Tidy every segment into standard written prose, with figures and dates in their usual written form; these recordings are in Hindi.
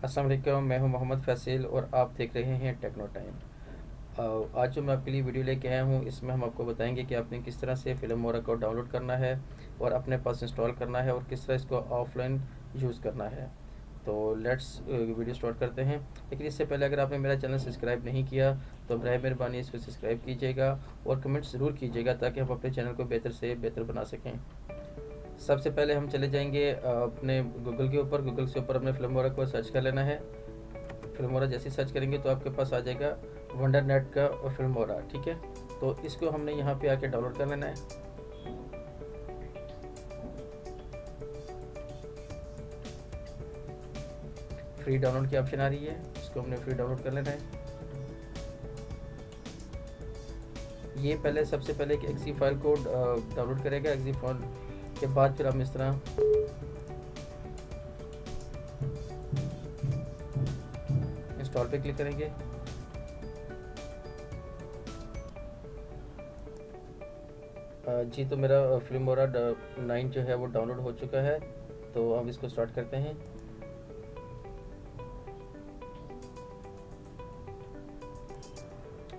अस्सलाम वालेकुम, मैं हूं मोहम्मद फैसल और आप देख रहे हैं टेक्नो टाइम। आज जो मैं आपके लिए वीडियो लेके आया हूं, इसमें हम आपको बताएंगे कि आपने किस तरह से फिल्मोरा को डाउनलोड करना है और अपने पास इंस्टॉल करना है और किस तरह इसको ऑफलाइन यूज़ करना है। तो लेट्स वीडियो स्टार्ट करते हैं। लेकिन इससे पहले अगर आपने मेरा चैनल सब्सक्राइब नहीं किया तो बराए मेहरबानी इसको सब्सक्राइब कीजिएगा और कमेंट ज़रूर कीजिएगा ताकि हम अपने चैनल को बेहतर से बेहतर बना सकें। सबसे पहले हम चले जाएंगे अपने गूगल के ऊपर। गूगल से ऊपर अपने फिल्मोरा को सर्च कर लेना है। फिल्मोरा जैसे सर्च करेंगे तो आपके पास आ जाएगा वंडर नेट का फिल्मोरा, ठीक है। तो इसको हमने यहाँ पे आके डाउनलोड कर लेना है। फ्री डाउनलोड की ऑप्शन आ रही है, इसको हमने फ्री डाउनलोड कर लेना है। ये पहले सबसे पहले एक एक्सी फाइल को डाउनलोड करेगा। एक्सी फाइल के बाद फिर हम इस तरह इंस्टॉल पे क्लिक करेंगे। जी, तो मेरा फिल्मोरा 9 जो है वो डाउनलोड हो चुका है। तो अब इसको स्टार्ट करते हैं।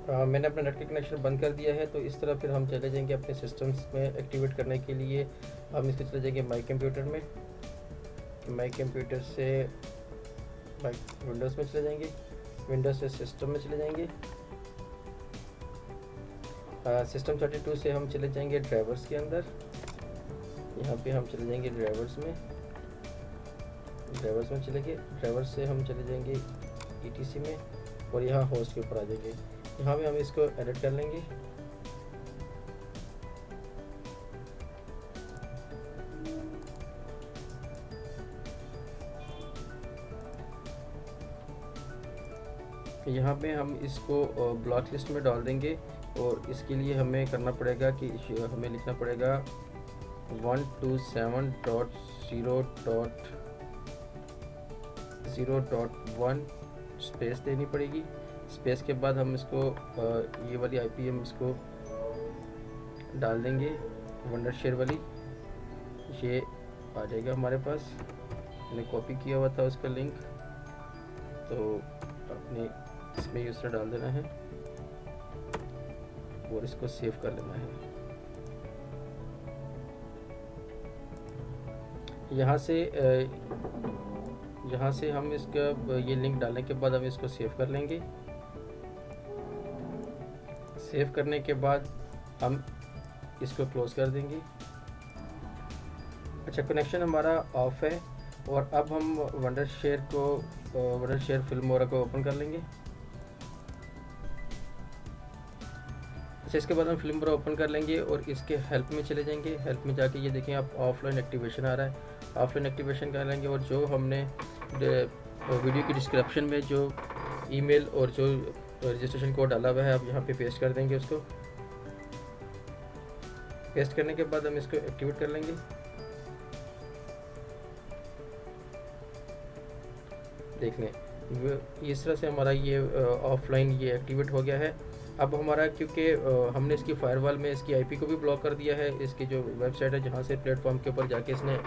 मैंने अपना नेट का कनेक्शन बंद कर दिया है। तो इस तरह फिर हम चले जाएंगे अपने सिस्टम्स में एक्टिवेट करने के लिए। हम इसको चले जाएंगे माई कंप्यूटर में। माई कंप्यूटर से माई विंडोज़ में चले जाएंगे। विंडोज़ से सिस्टम में चले जाएंगे। सिस्टम 32 से हम चले जाएंगे ड्राइवर्स के अंदर। यहाँ पे हम चले जाएंगे ड्राइवर्स में। ड्राइवर्स में चले गए। ड्राइवर्स से हम चले जाएंगे ETC में और यहाँ होस्ट के ऊपर आ जाएंगे। यहाँ पे हम इसको एडिट कर लेंगे। यहाँ पे हम इसको ब्लॉक लिस्ट में डाल देंगे और इसके लिए हमें करना पड़ेगा कि हमें लिखना पड़ेगा 127.0.0.1 स्पेस देनी पड़ेगी। स्पेस के बाद हम इसको ये वाली IP हम इसको डाल देंगे, वंडर शेयर वाली। ये आ जाएगा हमारे पास। मैंने कॉपी किया हुआ था उसका लिंक, तो अपने इसमें यूज़र डाल देना है और इसको सेव कर लेना है। यहाँ से हम इसका ये लिंक डालने के बाद हम इसको सेव कर लेंगे। सेव करने के बाद हम इसको क्लोज कर देंगे। अच्छा, कनेक्शन हमारा ऑफ है और अब हम वंडर शेयर फिल्मोरा को ओपन कर लेंगे। अच्छा, इसके बाद हम फिल्मोरा ओपन कर लेंगे और इसके हेल्प में चले जाएंगे। हेल्प में जाके ये देखें आप ऑफलाइन एक्टिवेशन आ रहा है। ऑफलाइन एक्टिवेशन कर लेंगे और जो हमने वीडियो की डिस्क्रिप्शन में जो ईमेल और जो रजिस्ट्रेशन कोड डाला हुआ है आप यहाँ पे पेस्ट कर देंगे। उसको पेस्ट करने के बाद हम इसको एक्टिवेट कर लेंगे। देख लें, इस तरह से हमारा ये ऑफलाइन ये एक्टिवेट हो गया है। अब हमारा, क्योंकि हमने इसकी फायरवॉल में इसकी IP को भी ब्लॉक कर दिया है, इसकी जो वेबसाइट है जहाँ से प्लेटफॉर्म के ऊपर जाके इसने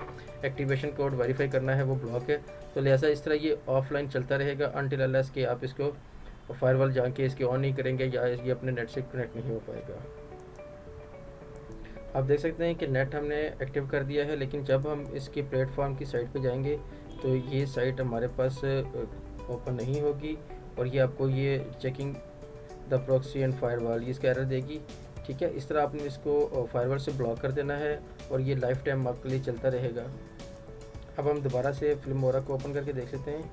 एक्टिवेशन कोड वेरीफाई करना है वो ब्लॉक है। तो लिहाजा इस तरह ये ऑफलाइन चलता रहेगा अनटिल अनलेस कि आप इसको फायरवॉल जाके इसकी ऑन नहीं करेंगे या ये अपने नेट से कनेक्ट नहीं हो पाएगा। आप देख सकते हैं कि नेट हमने एक्टिव कर दिया है, लेकिन जब हम इसकी प्लेटफॉर्म की साइट पे जाएंगे तो ये साइट हमारे पास ओपन नहीं होगी और ये आपको ये checking the proxy and firewall ये इसका एरर देगी, ठीक है। इस तरह आपने इसको फायरवॉल से ब्लॉक कर देना है और ये लाइफ टाइम आपके लिए चलता रहेगा। अब हम दोबारा से फिल्मोरा को ओपन करके देख लेते हैं।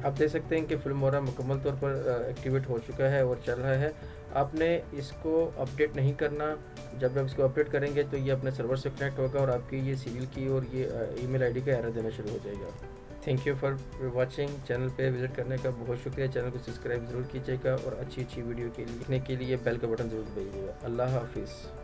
आप देख सकते हैं कि फिल्मोरा मुकम्मल तौर पर एक्टिवेट हो चुका है और चल रहा है। आपने इसको अपडेट नहीं करना। जब आप इसको अपडेट करेंगे तो ये अपने सर्वर से कनेक्ट होगा और आपकी ये सीरियल की और ये ईमेल ID का एरर देना शुरू हो जाएगा। Thank you for watching. Channel पे विज़िट करने का बहुत शुक्रिया। चैनल को सब्सक्राइब ज़रूर कीजिएगा और अच्छी वीडियो के लिए देखने के लिए बेल का बटन ज़रूर दबाइएगा। अल्लाह हाफिज़।